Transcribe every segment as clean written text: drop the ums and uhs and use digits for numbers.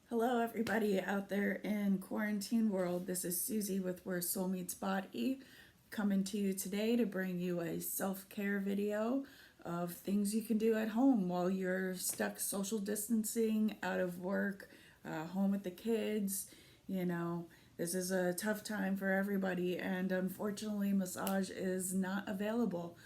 Hello, everybody out there in quarantine world. This is Susie with Where Soul Meets Body, coming to you today to bring you a self care video of things you can do at home while you're stuck social distancing, out of work, home with the kids. You know, this is a tough time for everybody, and unfortunately, massage is not available.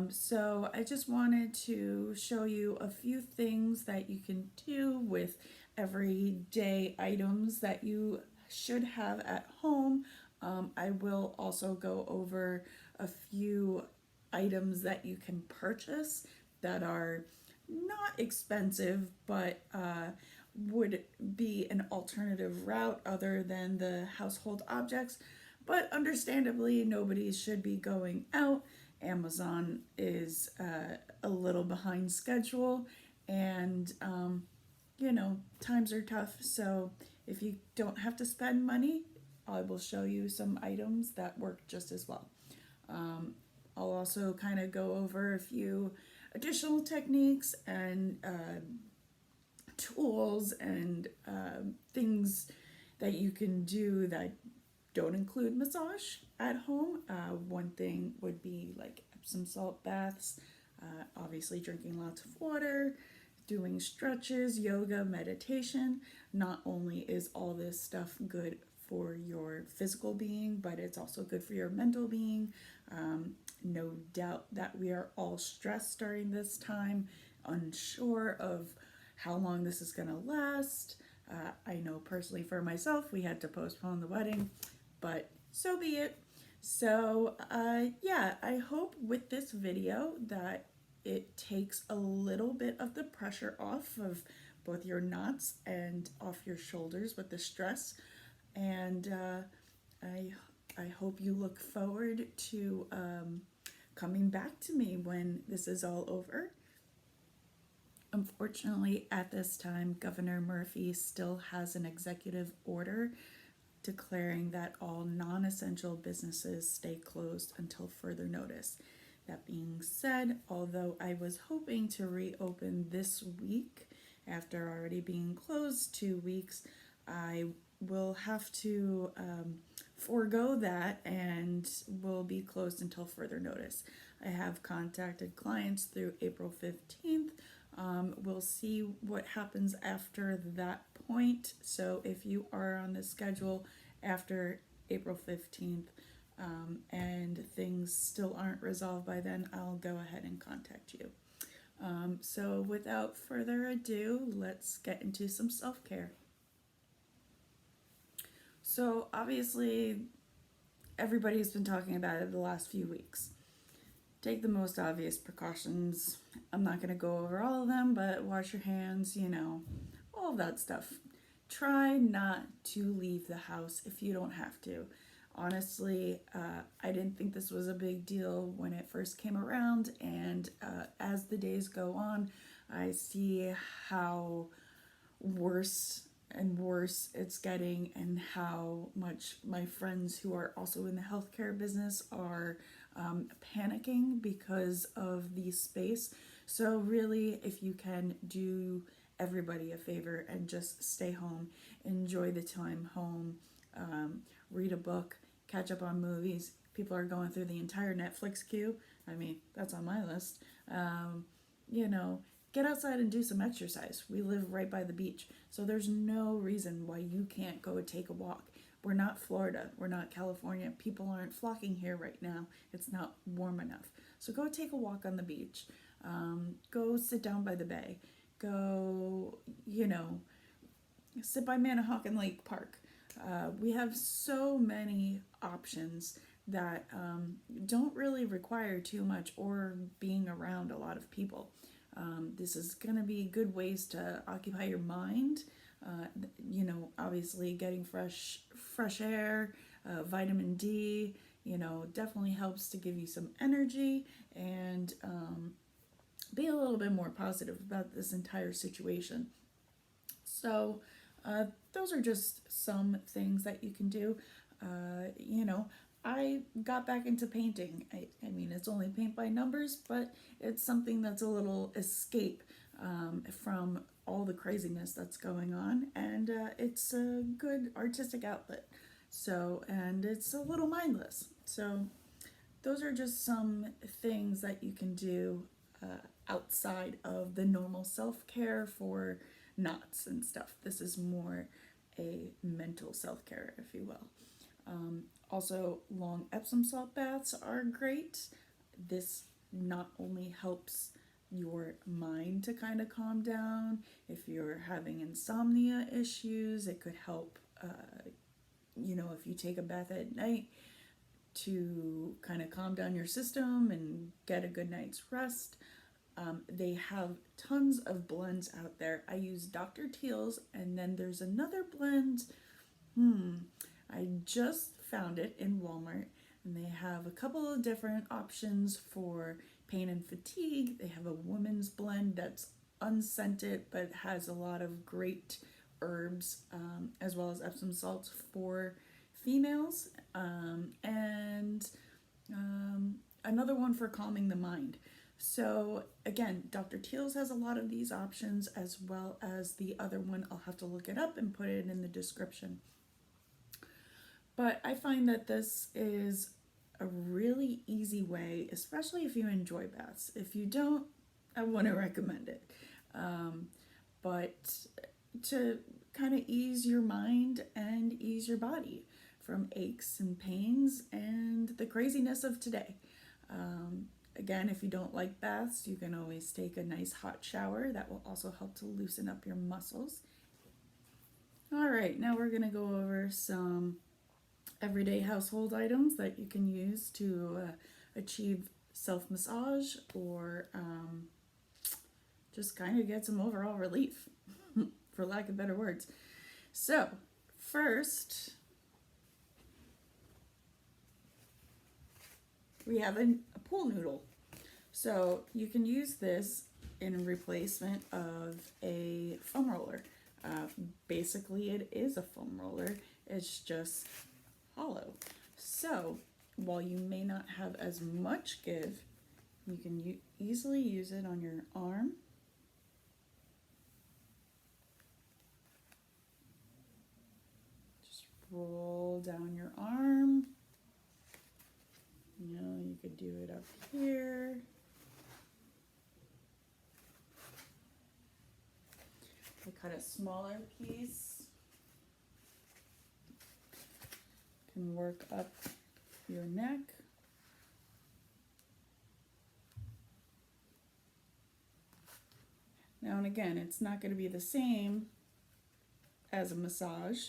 So I just wanted to show you a few things that you can do with everyday items that you should have at home. I will also go over a few items that you can purchase that are not expensive but would be an alternative route other than the household objects. But understandably, nobody should be going out. Amazon is a little behind schedule, and times are tough. So if you don't have to spend money, I will show you some items that work just as well. I'll also kind of go over a few additional techniques and tools and things that you can do that don't include massage at home. One thing would be like Epsom salt baths, obviously drinking lots of water, doing stretches, yoga, meditation. Not only is all this stuff good for your physical being, but it's also good for your mental being. No doubt that we are all stressed during this time, unsure of how long this is going to last. I know personally for myself, we had to postpone the wedding, but so be it. So, yeah, I hope with this video that it takes a little bit of the pressure off of both your knots and off your shoulders with the stress. And I, I hope you look forward to coming back to me when this is all over. Unfortunately, at this time, Governor Murphy still has an executive order declaring that all non essential businesses stay closed until further notice. That being said, although I was hoping to reopen this week after already being closed 2 weeks, I will have to forego that and will be closed until further notice. I have contacted clients through April 15th. We'll see what happens after that point. So if you are on the schedule after April 15th, and things still aren't resolved by then, I'll go ahead and contact you. So without further ado, let's get into some self care. So obviously, everybody's been talking about it the last few weeks. Take the most obvious precautions. I'm not going to go over all of them, but wash your hands, all of that stuff. Try not to leave the house if you don't have to. Honestly, I didn't think this was a big deal when it first came around, and as the days go on, I see how worse and worse it's getting, and how much my friends who are also in the healthcare business are panicking because of the space. So, really, if you can do everybody a favor and just stay home, enjoy the time home, read a book, catch up on movies. People are going through the entire Netflix queue. I mean, that's on my list. You know, get outside and do some exercise. We live right by the beach, so there's no reason why you can't go take a walk. We're not Florida, we're not California. People aren't flocking here right now. It's not warm enough. So go take a walk on the beach. Go sit down by the bay. Go, sit by Manahawkin Lake Park. We have so many options that don't really require too much or being around a lot of people. This is going to be good ways to occupy your mind. Obviously getting fresh air, vitamin D, definitely helps to give you some energy and be a little bit more positive about this entire situation. So, those are just some things that you can do. I got back into painting. I mean, it's only paint by numbers, but it's something that's a little escape. from all the craziness that's going on, and it's a good artistic outlet. So, and it's a little mindless. So, those are just some things that you can do outside of the normal self care for knots and stuff. This is more a mental self care, if you will. Also, long Epsom salt baths are great. This not only helps your mind to kind of calm down, if you're having insomnia issues, it could help, if you take a bath at night to kind of calm down your system and get a good night's rest. They have tons of blends out there. I use Dr. Teal's, and then there's another blend. I just found it in Walmart, and they have a couple of different options for pain and fatigue. They have a women's blend that's unscented but has a lot of great herbs, as well as Epsom salts for females, and another one for calming the mind. So again, Dr. Teal's has a lot of these options, as well as the other one. I'll have to look it up and put it in the description. But I find that this is a really easy way, especially if you enjoy baths. If you don't, I wouldn't recommend it. But to kind of ease your mind and ease your body from aches and pains and the craziness of today. Again, if you don't like baths, you can always take a nice hot shower. That will also help to loosen up your muscles. All right, now we're going to go over some everyday household items that you can use to achieve self-massage or just kind of get some overall relief, for lack of better words. So, first, we have a pool noodle. So you can use this in replacement of a foam roller. Basically, it is a foam roller. It's just hollow. So while you may not have as much give, you can easily use it on your arm. Just roll down your arm. You could do it up here. I cut a smaller piece. Can work up your neck. Now and again, it's not going to be the same as a massage,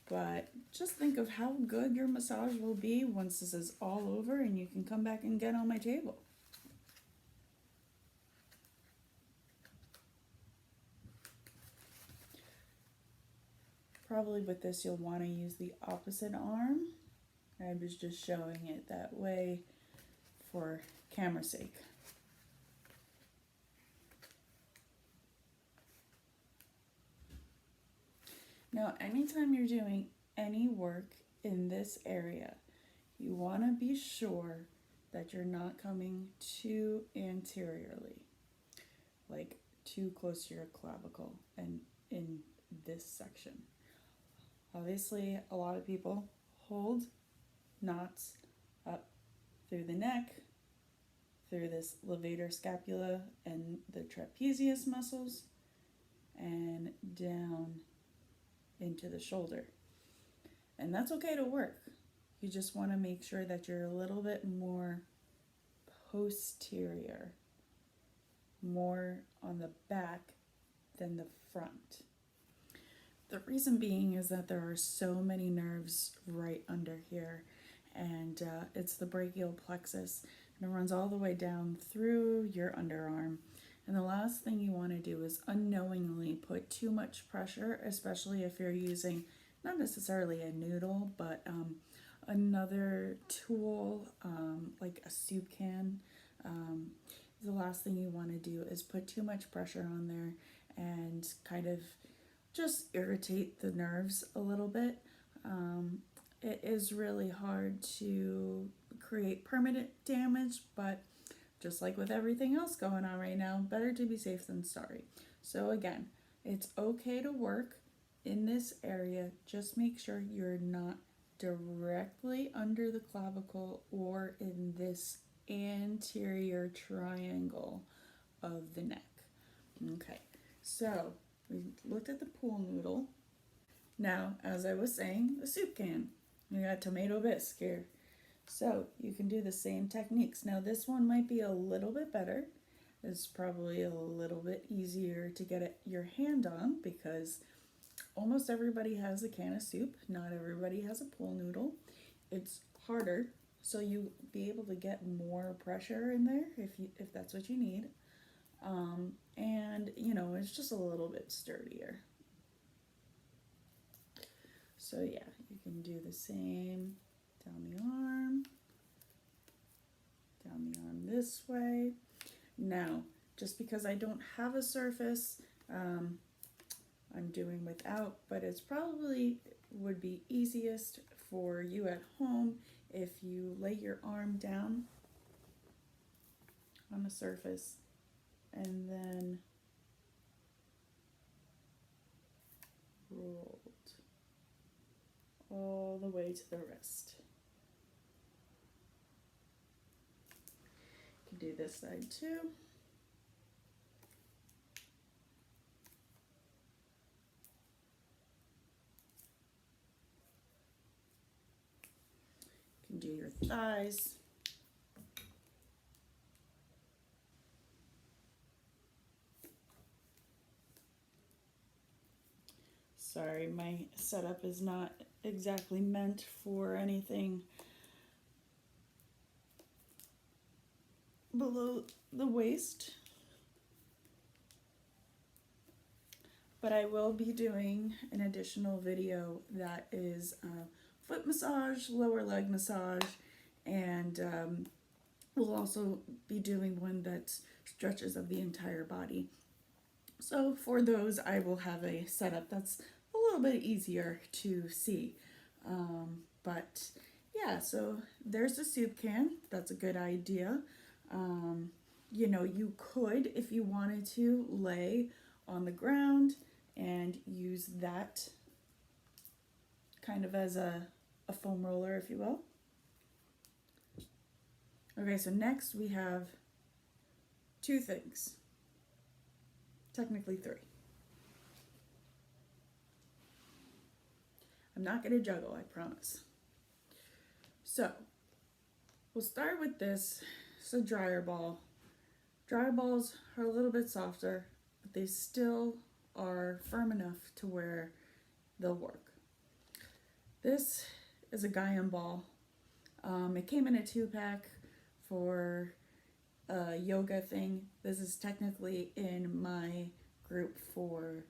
but just think of how good your massage will be once this is all over and you can come back and get on my table. Probably with this you'll want to use the opposite arm. I was just showing it that way for camera's sake. Now, anytime you're doing any work in this area, you want to be sure that you're not coming too anteriorly, like too close to your clavicle and in this section. Obviously, a lot of people hold knots up through the neck, through this levator scapula and the trapezius muscles, and down into the shoulder. And that's okay to work. You just want to make sure that you're a little bit more posterior, more on the back than the front. The reason being is that there are so many nerves right under here, and it's the brachial plexus, and it runs all the way down through your underarm. And the last thing you want to do is unknowingly put too much pressure, especially if you're using not necessarily a noodle, but another tool like a soup can. The last thing you want to do is put too much pressure on there and kind of just irritate the nerves a little bit. It is really hard to create permanent damage, but just like with everything else going on right now, better to be safe than sorry. So again, it's okay to work in this area. Just make sure you're not directly under the clavicle or in this anterior triangle of the neck. Okay, so we looked at the pool noodle. Now, as I was saying, the soup can. We got tomato bisque here. So you can do the same techniques. Now this one might be a little bit better. It's probably a little bit easier to get your hand on because almost everybody has a can of soup. Not everybody has a pool noodle. It's harder, so you be able to get more pressure in there if that's what you need. And you know, it's just a little bit sturdier. So yeah, you can do the same down the arm this way. Now, just because I don't have a surface, I'm doing without, but it's probably would be easiest for you at home if you lay your arm down on the surface and then rolled all the way to the wrist. You can do this side too. You can do your thighs. Sorry, my setup is not exactly meant for anything below the waist, but I will be doing an additional video that is foot massage, lower leg massage, and we'll also be doing one that stretches of the entire body. So for those, I will have a setup that's a little bit easier to see. But yeah, so there's the soup can. That's a good idea. You know, you could, if you wanted to, lay on the ground and use that kind of as a foam roller, if you will. Okay, so next we have two things. Technically three. I'm not going to juggle, I promise. So, we'll start with this. It's a dryer ball. Dryer balls are a little bit softer, but they still are firm enough to where they'll work. This is a Gaiam ball. It came in a 2-pack for a yoga thing. This is technically in my group for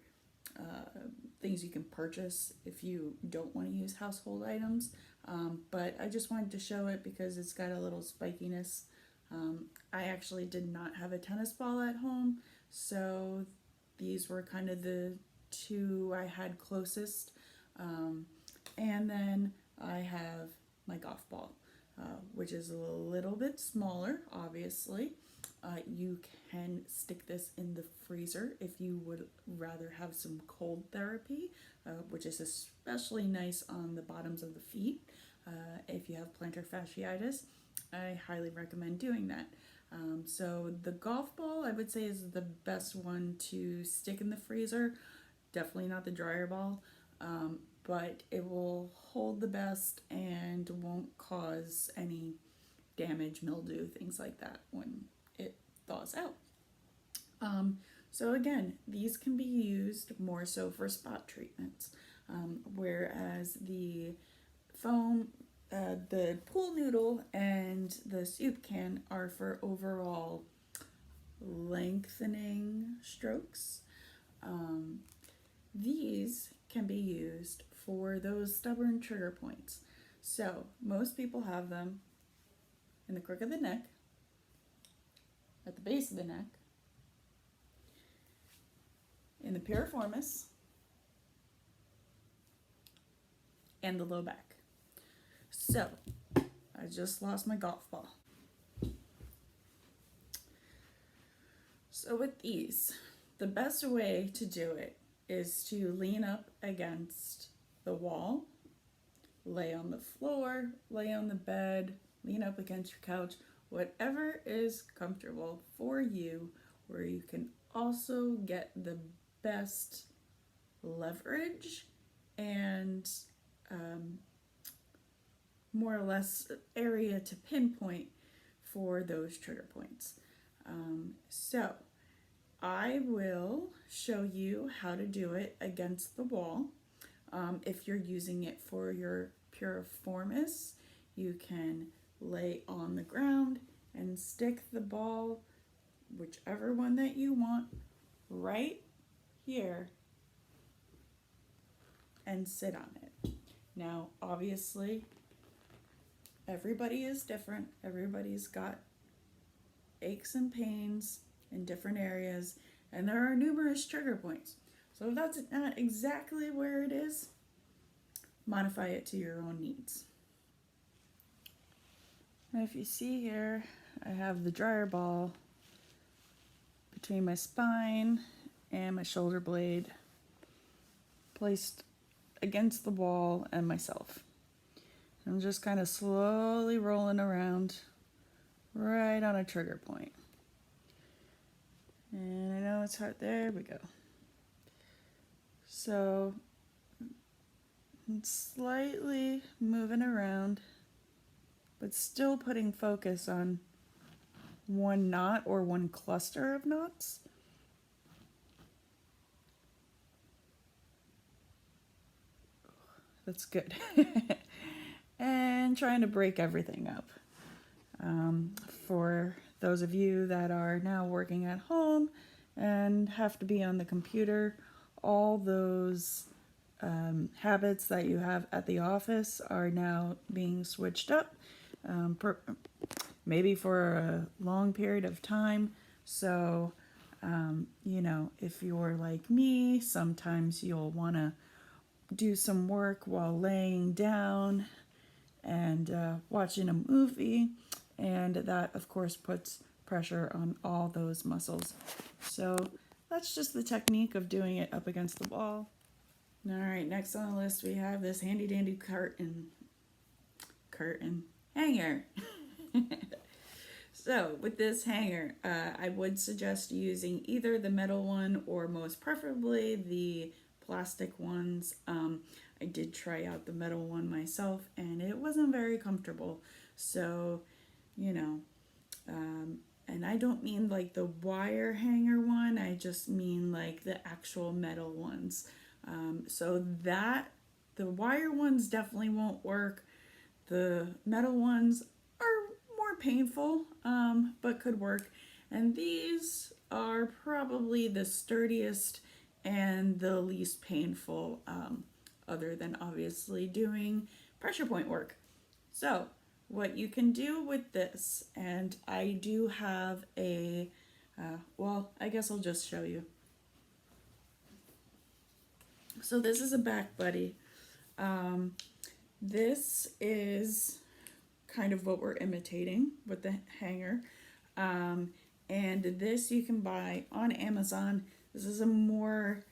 things you can purchase if you don't want to use household items. But I just wanted to show it because it's got a little spikiness. I actually did not have a tennis ball at home, so these were kind of the two I had closest. And then I have my golf ball, which is a little bit smaller, obviously. You can stick this in the freezer if you would rather have some cold therapy, which is especially nice on the bottoms of the feet. If you have plantar fasciitis, I highly recommend doing that. So the golf ball, I would say, is the best one to stick in the freezer. Definitely not the dryer ball, but it will hold the best and won't cause any damage, mildew, things like that when it thaws out. So again, these can be used more so for spot treatments, whereas the foam, the pool noodle and the soup can are for overall lengthening strokes. These can be used for those stubborn trigger points. So most people have them in the crook of the neck, at the base of the neck, in the piriformis, and the low back. So, I just lost my golf ball. So with these, the best way to do it is to lean up against the wall, lay on the floor, lay on the bed, lean up against your couch, whatever is comfortable for you, where you can also get the best leverage and um, more or less area to pinpoint for those trigger points. So I will show you how to do it against the wall. If you're using it for your piriformis, you can lay on the ground and stick the ball, whichever one that you want, right here and sit on it. Now, obviously, everybody is different. Everybody's got aches and pains in different areas, and there are numerous trigger points. So if that's not exactly where it is, modify it to your own needs. Now if you see here, I have the dryer ball between my spine and my shoulder blade placed against the wall and myself. I'm just kind of slowly rolling around right on a trigger point. And I know it's hard. There we go. So I'm slightly moving around, but still putting focus on one knot or one cluster of knots. That's good. And trying to break everything up. For those of you that are now working at home and have to be on the computer, all those habits that you have at the office are now being switched up, maybe for a long period of time. So, you know, if you're like me, sometimes you'll want to do some work while laying down and watching a movie, and that of course puts pressure on all those muscles. So that's just the technique of doing it up against the wall. All right, next on the list we have this handy dandy curtain hanger. So with this hanger, I would suggest using either the metal one or most preferably the plastic ones. I did try out the metal one myself and it wasn't very comfortable. So, you know, and I don't mean like the wire hanger one, I just mean like the actual metal ones. So that the wire ones definitely won't work. The metal ones are more painful, but could work. And these are probably the sturdiest and the least painful, other than obviously doing pressure point work. So what you can do with this, and I do have a, well, I guess I'll just show you. So this is a back buddy. This is kind of what we're imitating with the hanger. And this you can buy on Amazon. This is a more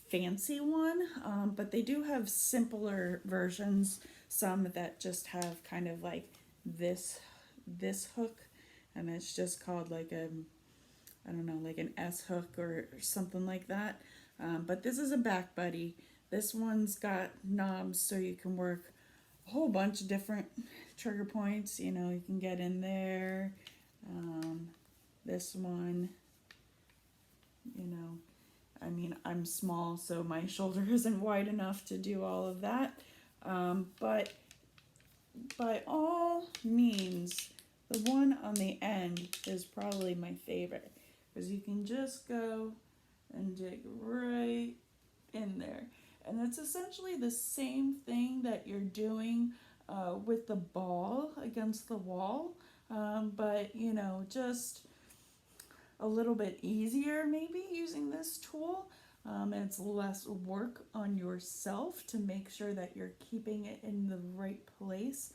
fancy one, but they do have simpler versions. Some that just have kind of like this hook, and it's just called like a, I don't know, like an S hook or something like that. But this is a back buddy. This one's got knobs so you can work a whole bunch of different trigger points. You know, you can get in there. This one, you know, I mean, I'm small, so my shoulder isn't wide enough to do all of that. But by all means, the one on the end is probably my favorite, because you can just go and dig right in there. And it's essentially the same thing that you're doing with the ball against the wall, but, you know, just a little bit easier maybe using this tool. It's less work on yourself to make sure that you're keeping it in the right place.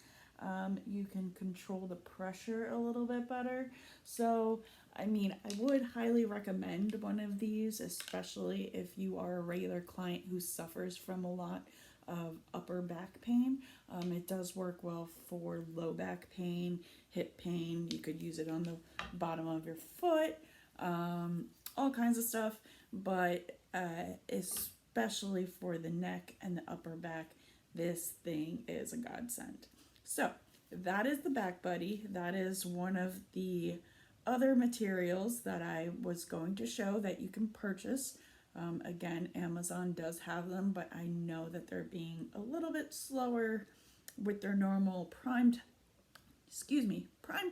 You can control the pressure a little bit better. So I mean, I would highly recommend one of these, especially if you are a regular client who suffers from a lot of upper back pain. It does work well for low back pain, hip pain. You could use it on the bottom of your foot, all kinds of stuff, but especially for the neck and the upper back, this thing is a godsend. So that is the Back Buddy. That is one of the other materials that I was going to show that you can purchase. Again, Amazon does have them, but I know that they're being a little bit slower with their normal prime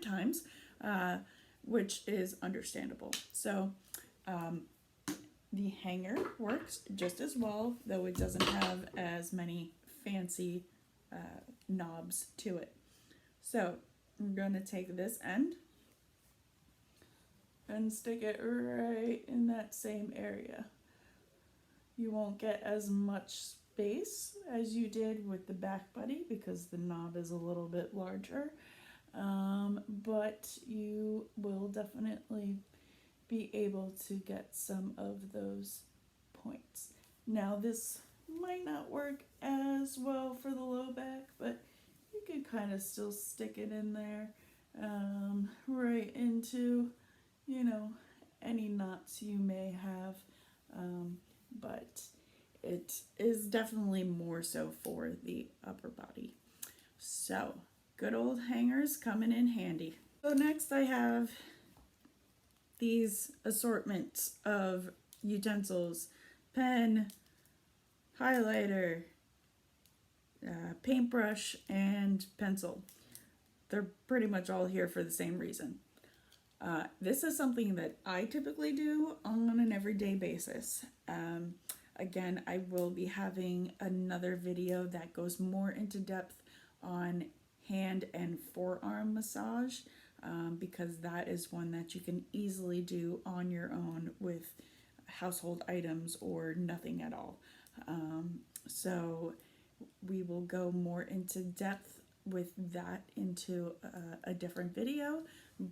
times, which is understandable. So the hanger works just as well, though it doesn't have as many fancy knobs to it. So I'm going to take this end and stick it right in that same area. You won't get as much space as you did with the Back Buddy because the knob is a little bit larger, but you will definitely be able to get some of those points. Now this might not work as well for the low back, but you can kind of still stick it in there, right into, you know, any knots you may have, but it is definitely more so for the upper body. So good old hangers coming in handy. So next I have these assortments of utensils: pen, highlighter, paintbrush, and pencil. They're pretty much all here for the same reason. This is something that I typically do on an everyday basis. Again, I will be having another video that goes more into depth on hand and forearm massage, because that is one that you can easily do on your own with household items or nothing at all. So we will go more into depth with that into a different video,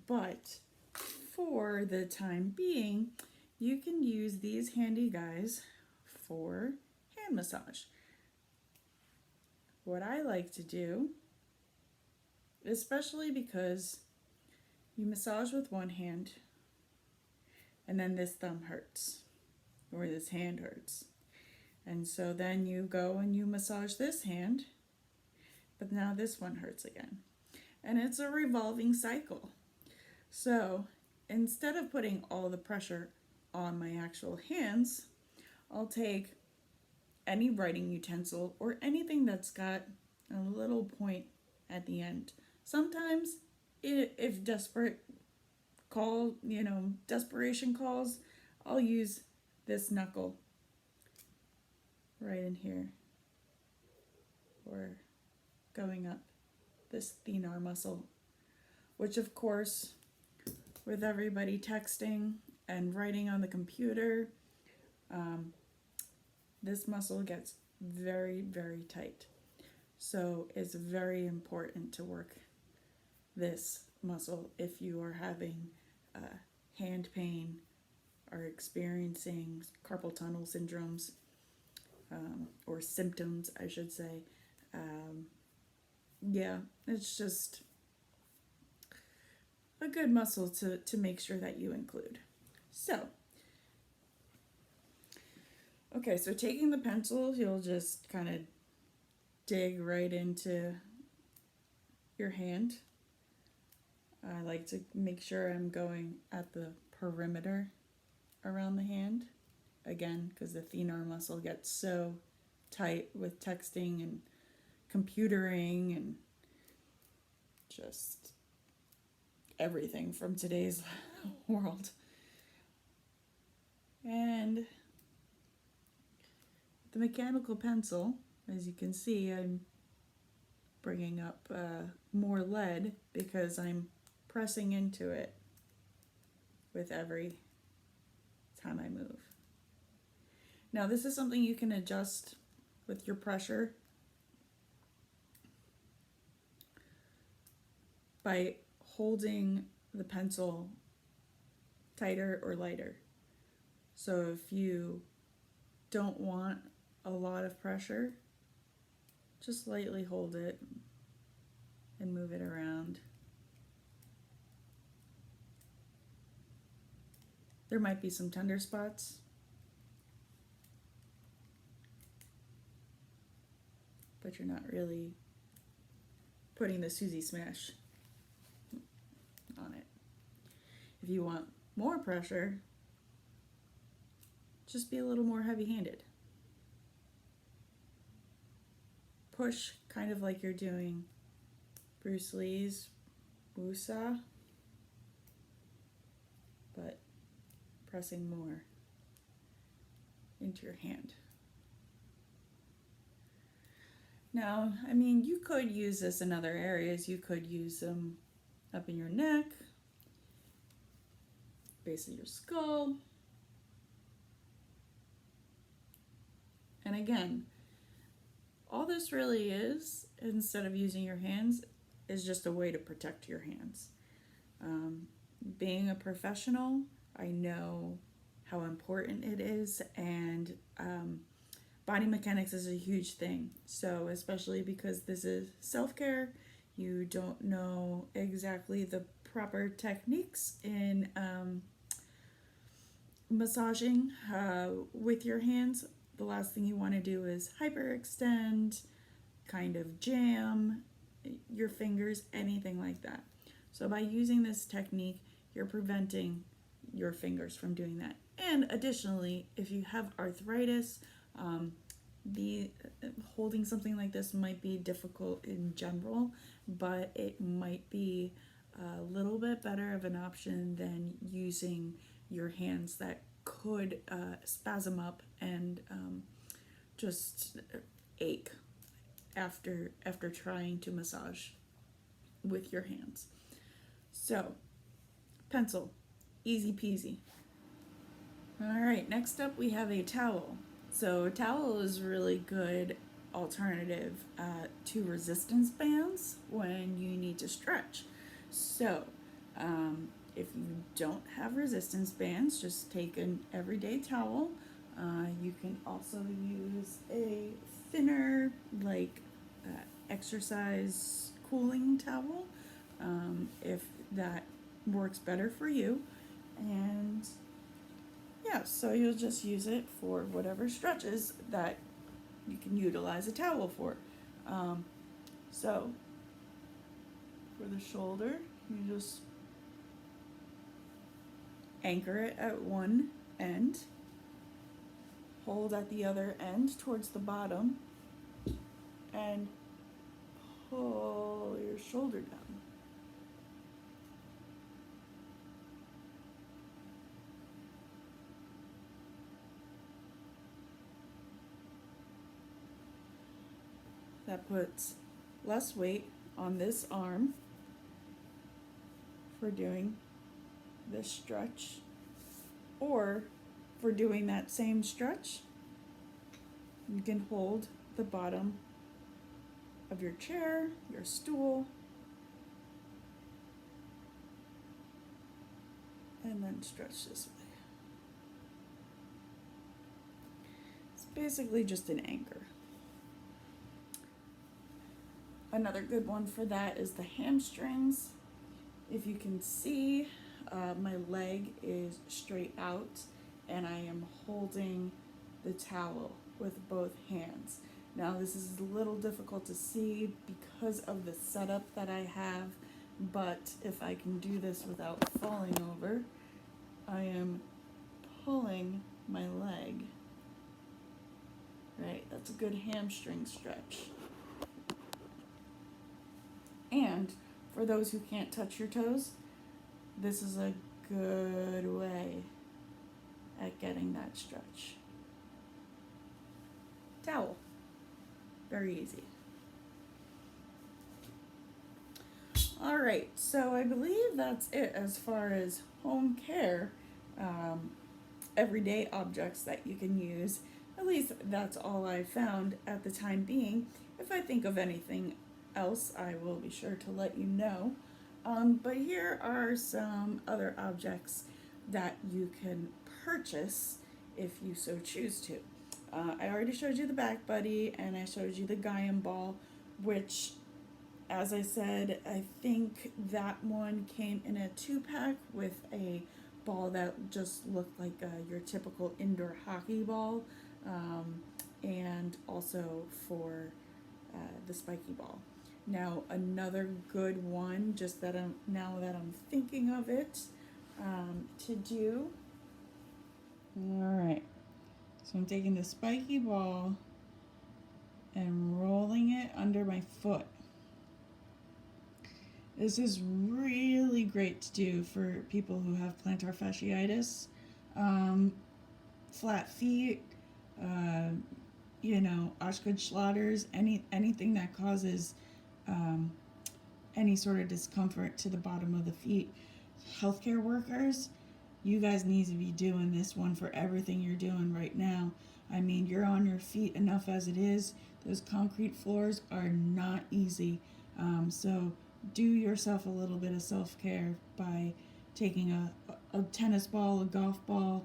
but for the time being, you can use these handy guys for hand massage. What I like to do, especially because you massage with one hand and then this thumb hurts or this hand hurts, and so then you go and you massage this hand, but now this one hurts again, and it's a revolving cycle. So instead of putting all the pressure on my actual hands, I'll take any writing utensil or anything that's got a little point at the end. Sometimes, if desperation calls, I'll use this knuckle right in here, or going up this thenar muscle, which of course, with everybody texting and writing on the computer, this muscle gets very, very tight. So it's very important to work this muscle if you are having hand pain or experiencing carpal tunnel syndromes, or symptoms, I should say. Yeah, it's just a good muscle to make sure that you include. So, okay, so taking the pencil, you'll just kind of dig right into your hand. I like to make sure I'm going at the perimeter around the hand, again, because the thenar muscle gets so tight with texting and computering and just everything from today's world. And the mechanical pencil, as you can see, I'm bringing up more lead because I'm pressing into it with every time I move. Now, this is something you can adjust with your pressure by holding the pencil tighter or lighter. So if you don't want a lot of pressure, just lightly hold it and move it around. There might be some tender spots, but you're not really putting the Susie Smash on it. If you want more pressure, just be a little more heavy-handed. Push kind of like you're doing Bruce Lee's Wusa, but pressing more into your hand. Now, I mean, you could use this in other areas. You could use them up in your neck, base of your skull. And again, all this really is, instead of using your hands, is just a way to protect your hands. Being a professional, I know how important it is, and body mechanics is a huge thing. So especially because this is self-care, you don't know exactly the proper techniques in massaging with your hands. The last thing you want to do is hyperextend, kind of jam your fingers, anything like that. So by using this technique, you're preventing your fingers from doing that. And additionally, if you have arthritis, holding something like this might be difficult in general, but it might be a little bit better of an option than using your hands that could spasm up and just ache after trying to massage with your hands. So, pencil, easy peasy. All right, next up we have a towel. So a towel is a really good alternative to resistance bands when you need to stretch. So if you don't have resistance bands, just take an everyday towel. You can also use a thinner, like exercise cooling towel if that works better for you. And yeah, so you'll just use it for whatever stretches that you can utilize a towel for. So for the shoulder, you just anchor it at one end, hold at the other end towards the bottom, and pull your shoulder down. That puts less weight on this arm for doing this stretch, or for doing that same stretch, you can hold the bottom of your chair, your stool, and then stretch this way. It's basically just an anchor. Another good one for that is the hamstrings. If you can see, my leg is straight out and I am holding the towel with both hands. Now this is a little difficult to see because of the setup that I have, but if I can do this without falling over, I am pulling my leg. Right, that's a good hamstring stretch. And for those who can't touch your toes, this is a good way at getting that stretch. Towel. Very easy. All right, so I believe that's it as far as home care, everyday objects that you can use. At least that's all I found at the time being. If I think of anything else, I will be sure to let you know. But here are some other objects that you can purchase if you so choose to. I already showed you the Back Buddy and I showed you the Gaiam ball, which, as I said, I think that one came in a 2-pack with a ball that just looked like your typical indoor hockey ball, and also for the spiky ball. Now another good one, just that now that I'm thinking of it, to do. All right, so I'm taking the spiky ball and rolling it under my foot. This is really great to do for people who have plantar fasciitis, flat feet, Osgood-Schlatter's, anything that causes any sort of discomfort to the bottom of the feet. Healthcare workers, you guys need to be doing this one for everything you're doing right now. I mean, you're on your feet enough as it is. Those concrete floors are not easy. So do yourself a little bit of self-care by taking a tennis ball, a golf ball,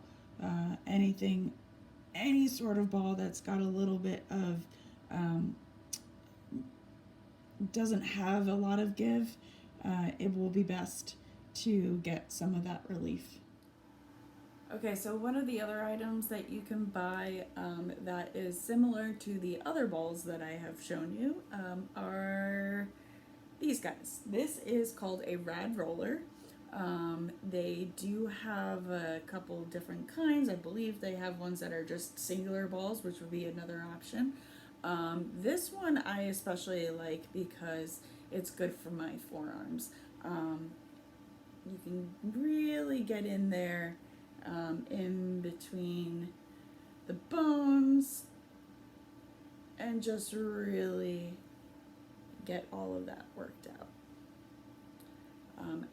anything, any sort of ball that's got a little bit of, doesn't have a lot of give. It will be best to get some of that relief. Okay, so one of the other items that you can buy that is similar to the other balls that I have shown you are these guys. This is called a rad roller. They do have a couple different kinds. I believe they have ones that are just singular balls, which would be another option. This one I especially like because it's good for my forearms. You can really get in there in between the bones and just really get all of that worked out.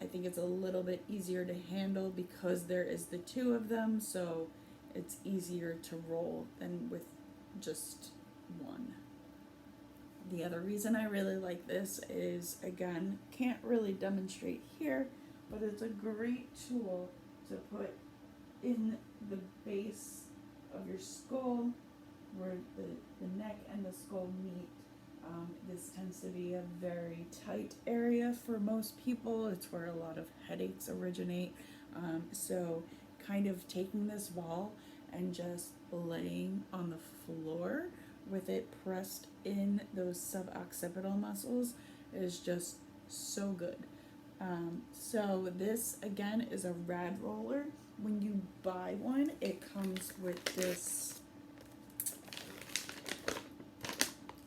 I think it's a little bit easier to handle because there is the two of them, so it's easier to roll than with just one. The other reason I really like this is, again, can't really demonstrate here, but it's a great tool to put in the base of your skull where the neck and the skull meet. This tends to be a very tight area for most people. It's where a lot of headaches originate. So kind of taking this ball and just laying on the floor with it pressed in those suboccipital muscles is just so good. So this again is a rad roller. When you buy one, it comes with this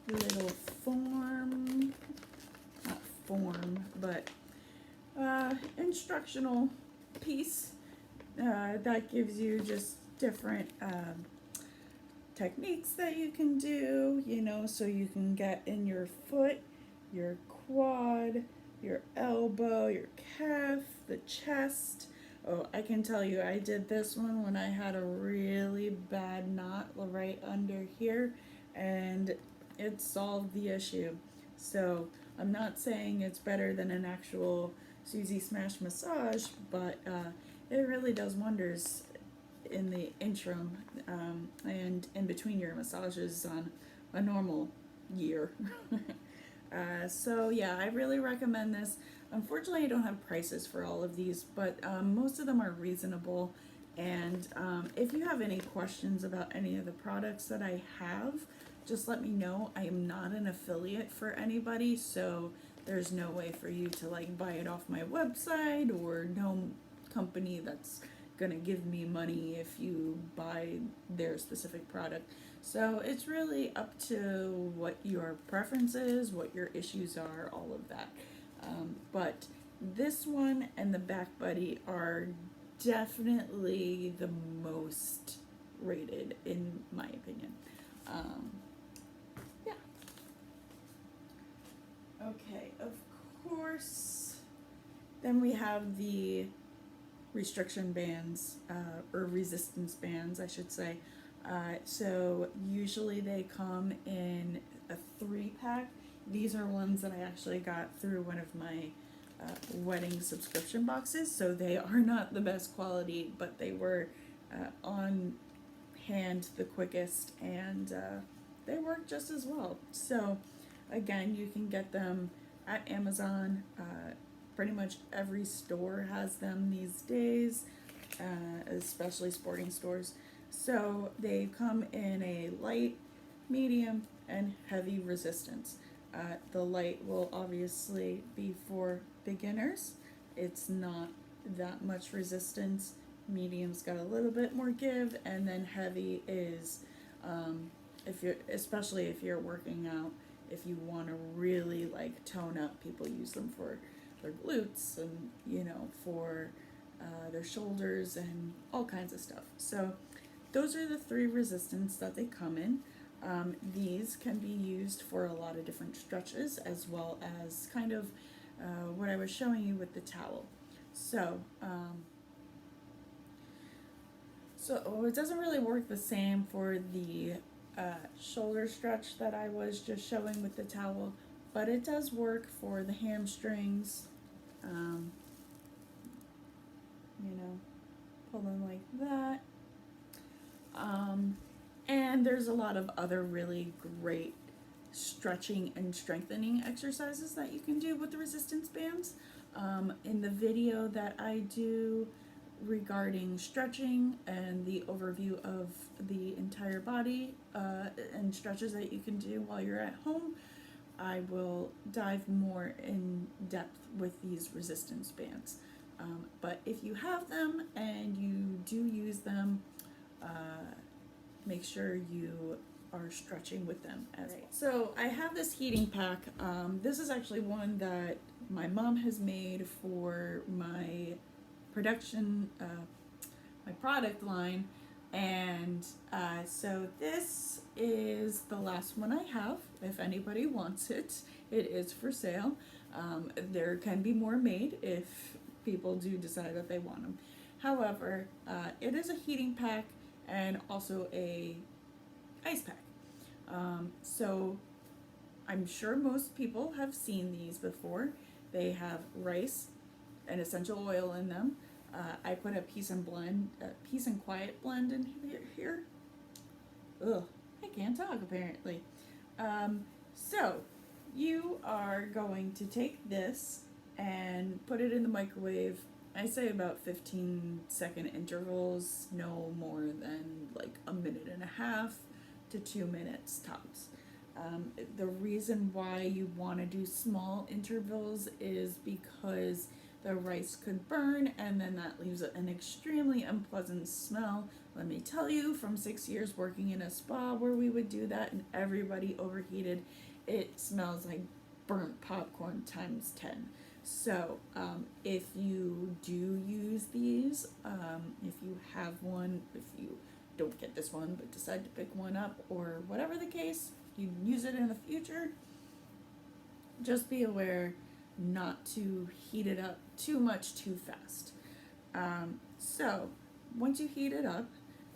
little instructional piece that gives you just different techniques that you can do, so you can get in your foot, your quad, your elbow, your calf, the chest. Oh, I can tell you, I did this one when I had a really bad knot right under here, and it solved the issue. So I'm not saying it's better than an actual Susie Smash massage, but it really does wonders in the interim and in between your massages on a normal year. So yeah, I really recommend this. Unfortunately, I don't have prices for all of these, but most of them are reasonable. And if you have any questions about any of the products that I have, just let me know. I am not an affiliate for anybody, so there's no way for you to buy it off my website, or no company that's gonna give me money if you buy their specific product. So it's really up to what your preference is, what your issues are, all of that. But this one and the Back Buddy are definitely the most rated in my opinion. Yeah. Okay, of course, then we have the restriction bands, or resistance bands, I should say. So usually they come in a 3-pack. These are ones that I actually got through one of my wedding subscription boxes, so they are not the best quality, but they were on hand the quickest, and they work just as well. So again, you can get them at Amazon. Pretty much every store has them these days, especially sporting stores. So they come in a light, medium, and heavy resistance. The light will obviously be for beginners. It's not that much resistance. Medium's got a little bit more give, and then heavy is, if you're, especially if you're working out, if you want to really like tone up, people use them for their glutes and, you know, for their shoulders and all kinds of stuff. So those are the 3 resistance that they come in. These can be used for a lot of different stretches, as well as kind of what I was showing you with the towel. So it doesn't really work the same for the shoulder stretch that I was just showing with the towel, but it does work for the hamstrings. You know, pull them like that. And there's a lot of other really great stretching and strengthening exercises that you can do with the resistance bands. In the video that I do regarding stretching and the overview of the entire body and stretches that you can do while you're at home, I will dive more in depth with these resistance bands. But if you have them and you do use them, make sure you are stretching with them as well. So I have this heating pack. This is actually one that my mom has made for my production, my product line, and so this is the last one I have. If anybody wants it, it is for sale. There can be more made if people do decide that they want them. However, it is a heating pack and also a ice pack. So I'm sure most people have seen these before. They have rice and essential oil in them. I put a peace and quiet blend in here. Ugh, I can't talk apparently. So you are going to take this and put it in the microwave. I say about 15-second intervals, no more than like a minute and a half to 2 minutes tops. The reason why you want to do small intervals is because the rice could burn, and then that leaves an extremely unpleasant smell. Let me tell you, from 6 years working in a spa where we would do that and everybody overheated, it smells like burnt popcorn times 10. So if you do use these, if you have one, if you don't get this one but decide to pick one up, or whatever the case, you use it in the future, just be aware not to heat it up too much too fast. So once you heat it up,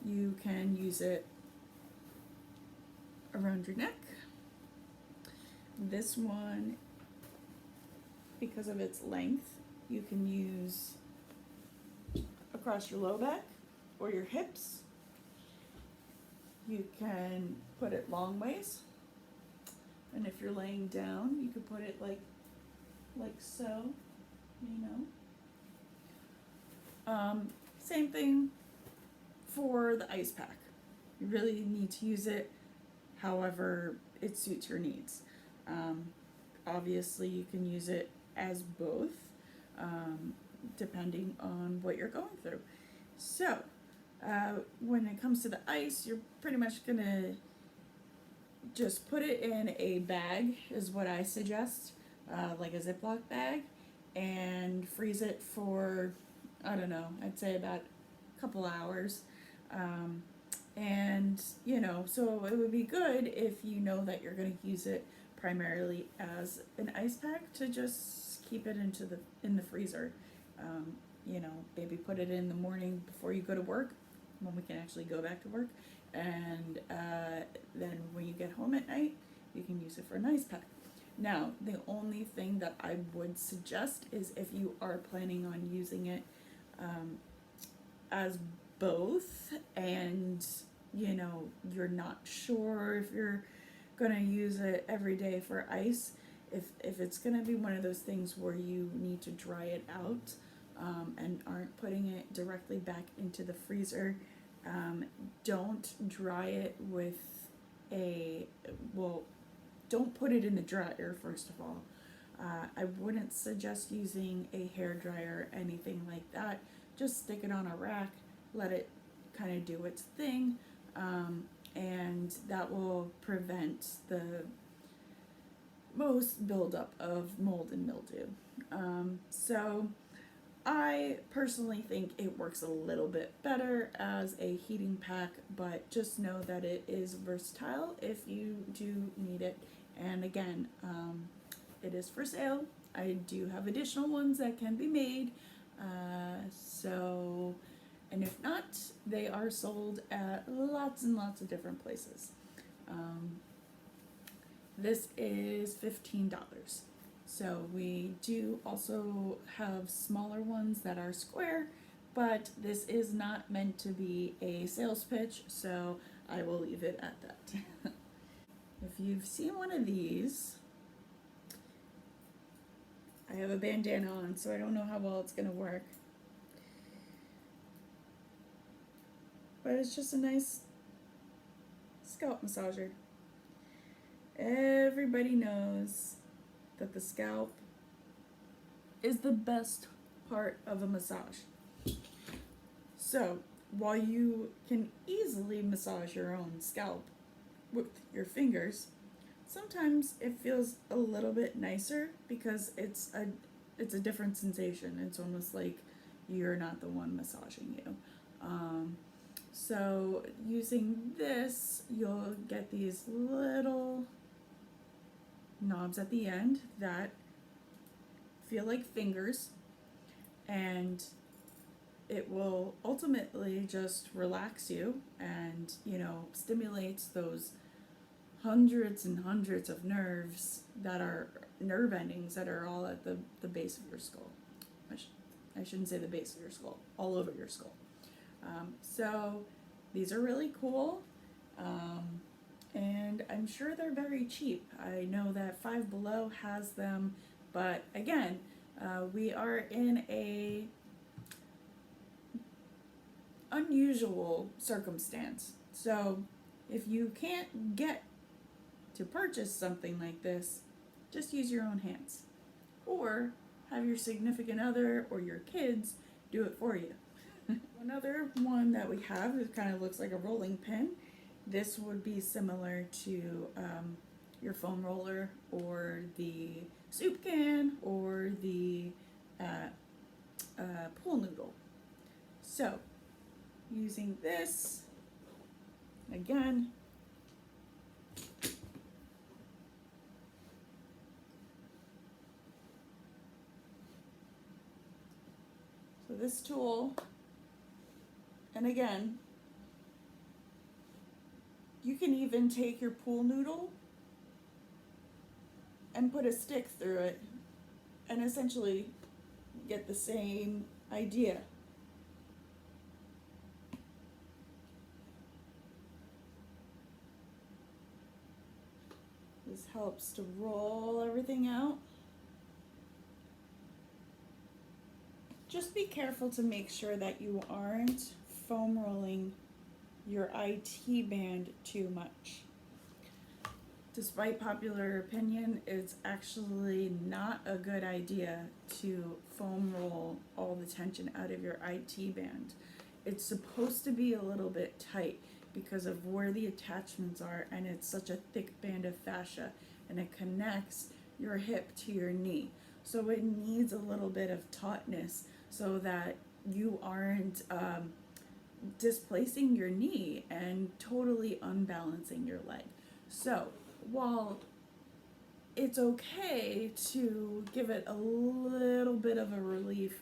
you can use it around your neck. This one, because of its length, you can use across your low back or your hips. You can put it long ways, and if you're laying down, you could put it like so, you know. Same thing for the ice pack. You really need to use it however it suits your needs. Obviously you can use it as both, depending on what you're going through. So when it comes to the ice, you're pretty much gonna just put it in a bag, is what I suggest, like a Ziploc bag, and freeze it for, I don't know, I'd say about a couple hours. And you know, so it would be good if you know that you're going to use it primarily as an ice pack, to just keep it in the freezer. You know, maybe put it in the morning before you go to work, when we can actually go back to work, and then when you get home at night, you can use it for an ice pack. Now, the only thing that I would suggest is if you are planning on using it as both, and you're not sure if you're gonna use it every day for ice, if it's gonna be one of those things where you need to dry it out, and aren't putting it directly back into the freezer, don't dry it with a, well, don't put it in the dryer first of all. I wouldn't suggest using a hair dryer or anything like that. Just stick it on a rack, let it kind of do its thing, and that will prevent the most buildup of mold and mildew. So I personally think it works a little bit better as a heating pack, but just know that it is versatile if you do need it. And again, it is for sale. I do have additional ones that can be made. And if not, they are sold at lots and lots of different places. This is $15. So we do also have smaller ones that are square, but this is not meant to be a sales pitch, so I will leave it at that. If you've seen one of these, I have a bandana on, so I don't know how well it's going to work. But it's just a nice scalp massager. Everybody knows that the scalp is the best part of a massage. So, while you can easily massage your own scalp with your fingers, sometimes it feels a little bit nicer because it's a different sensation. It's almost like you're not the one massaging you. So using this, you'll get these little knobs at the end that feel like fingers, and it will ultimately just relax you and, stimulates those hundreds and hundreds of nerves that are nerve endings that are all at the base of your skull. I shouldn't say the base of your skull, all over your skull. So these are really cool, and I'm sure they're very cheap. I know that Five Below has them, but again, we are in a unusual circumstance. So if you can't get to purchase something like this, just use your own hands, or have your significant other or your kids do it for you. Another one that we have, it kind of looks like a rolling pin. This would be similar to your foam roller or the soup can or the pool noodle. So using this, again, so this tool, and again, you can even take your pool noodle and put a stick through it and essentially get the same idea. This helps to roll everything out. Just be careful to make sure that you aren't foam rolling your IT band too much. Despite popular opinion, it's actually not a good idea to foam roll all the tension out of your IT band. It's supposed to be a little bit tight because of where the attachments are, and it's such a thick band of fascia, and it connects your hip to your knee. So it needs a little bit of tautness so that you aren't displacing your knee and totally unbalancing your leg. So while it's okay to give it a little bit of a relief,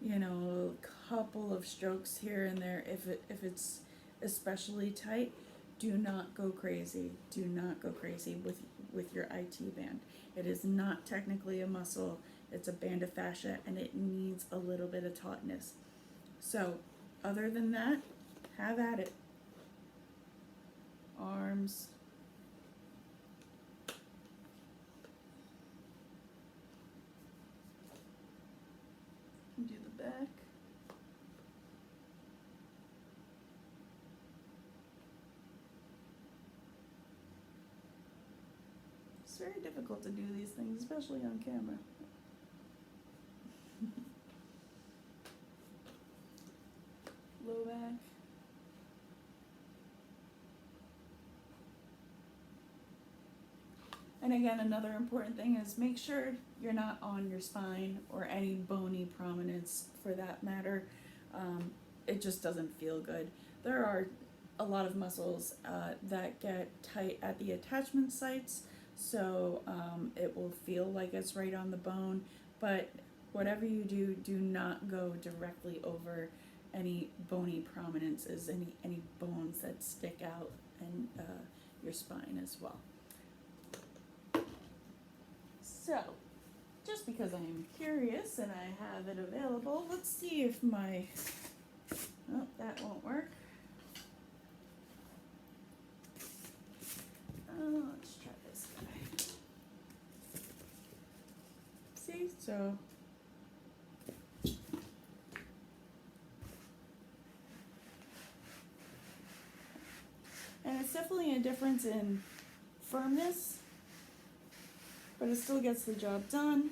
a couple of strokes here and there if it's especially tight, do not go crazy. Do not go crazy with your IT band. It is not technically a muscle. It's a band of fascia, and it needs a little bit of tautness. So, other than that, have at it. Arms. Do the back. It's very difficult to do these things, especially on camera. Low back. And again, another important thing is make sure you're not on your spine or any bony prominence for that matter. It just doesn't feel good. There are a lot of muscles that get tight at the attachment sites, so it will feel like it's right on the bone, but whatever you do, do not go directly over any bony prominences, any bones that stick out in your spine as well. So, just because I am curious and I have it available, let's see if my, oh, that won't work. Let's try this guy. See, so, and it's definitely a difference in firmness, but it still gets the job done.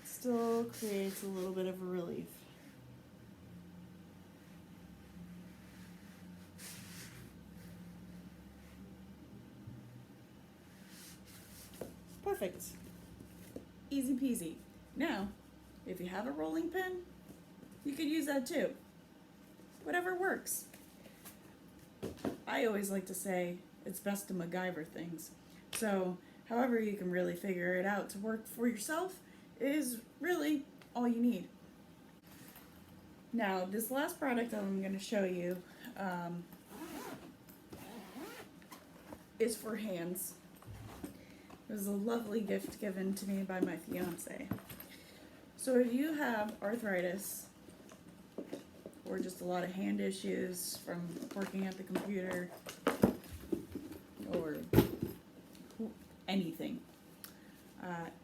Still creates a little bit of a relief. Perfect. Easy peasy. Now, if you have a rolling pin, you could use that too. Whatever works. I always like to say it's best to MacGyver things. So, however you can really figure it out to work for yourself is really all you need. Now, this last product I'm going to show you is for hands. It was a lovely gift given to me by my fiance. So if you have arthritis or just a lot of hand issues from working at the computer or anything,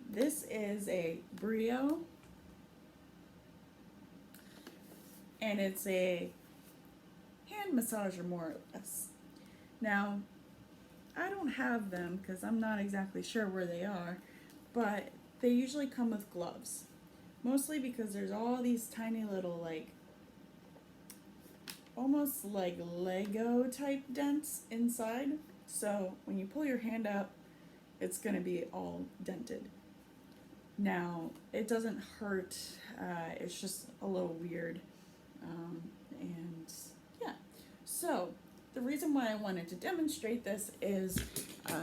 this is a Brio, and it's a hand massager more or less. Now, I don't have them because I'm not exactly sure where they are, but they usually come with gloves. Mostly because there's all these tiny little, like, almost like Lego type dents inside. So when you pull your hand up, it's going to be all dented. Now, it doesn't hurt, it's just a little weird. And yeah, so the reason why I wanted to demonstrate this is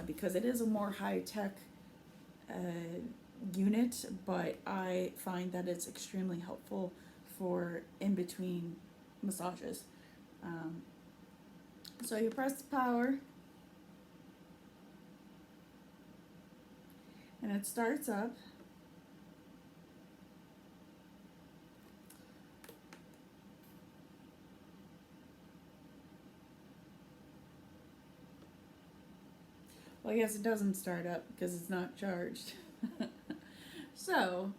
because it is a more high-tech unit, but I find that it's extremely helpful for in-between massages. So you press the power, and it starts up. Well, I guess it doesn't start up because it's not charged. So,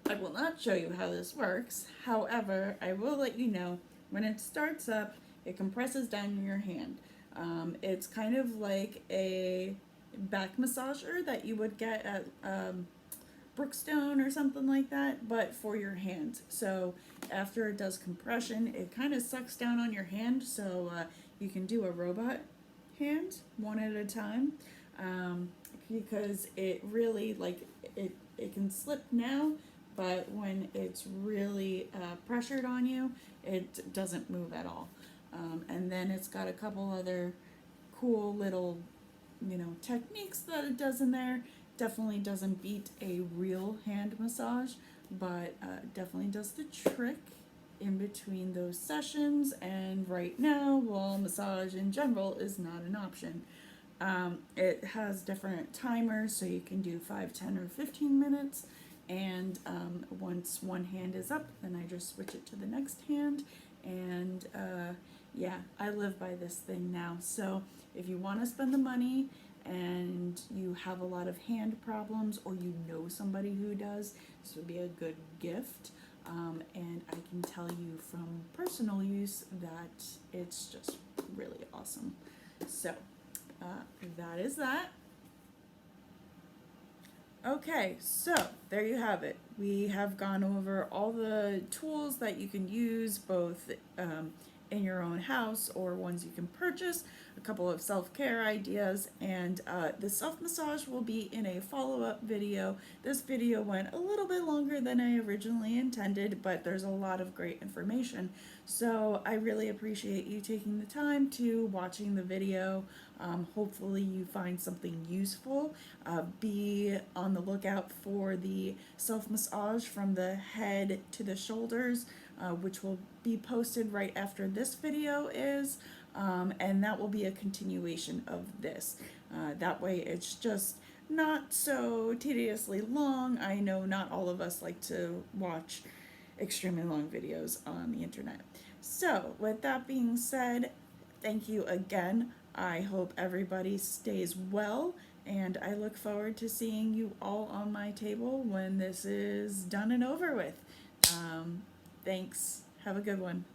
I will not show you how this works. However, I will let you know when it starts up, it compresses down in your hand. It's kind of like a back massager that you would get at Brookstone or something like that, but for your hand. So after it does compression, it kind of sucks down on your hand, so you can do a robot hand one at a time, because it really, like, it can slip now, but when it's really pressured on you, it doesn't move at all. And then it's got a couple other cool little, techniques that it does in there. Definitely doesn't beat a real hand massage, but definitely does the trick in between those sessions, and right now, well, massage in general is not an option. It has different timers, so you can do 5, 10, or 15 minutes. And once one hand is up, then I just switch it to the next hand. And yeah, I live by this thing now. So if you want to spend the money and you have a lot of hand problems, or you know somebody who does, this would be a good gift. And I can tell you from personal use that it's just really awesome. So that is that. Okay, so there you have it. We have gone over all the tools that you can use both in your own house or ones you can purchase, a couple of self-care ideas, and the self-massage will be in a follow-up video. This video went a little bit longer than I originally intended, but there's a lot of great information. So I really appreciate you taking the time to watching the video. Hopefully you find something useful. Be on the lookout for the self-massage from the head to the shoulders, which will be posted right after this video is, and that will be a continuation of this. That way it's just not so tediously long. I know not all of us like to watch extremely long videos on the internet. So with that being said, thank you again. I hope everybody stays well, and I look forward to seeing you all on my table when this is done and over with. Thanks. Have a good one.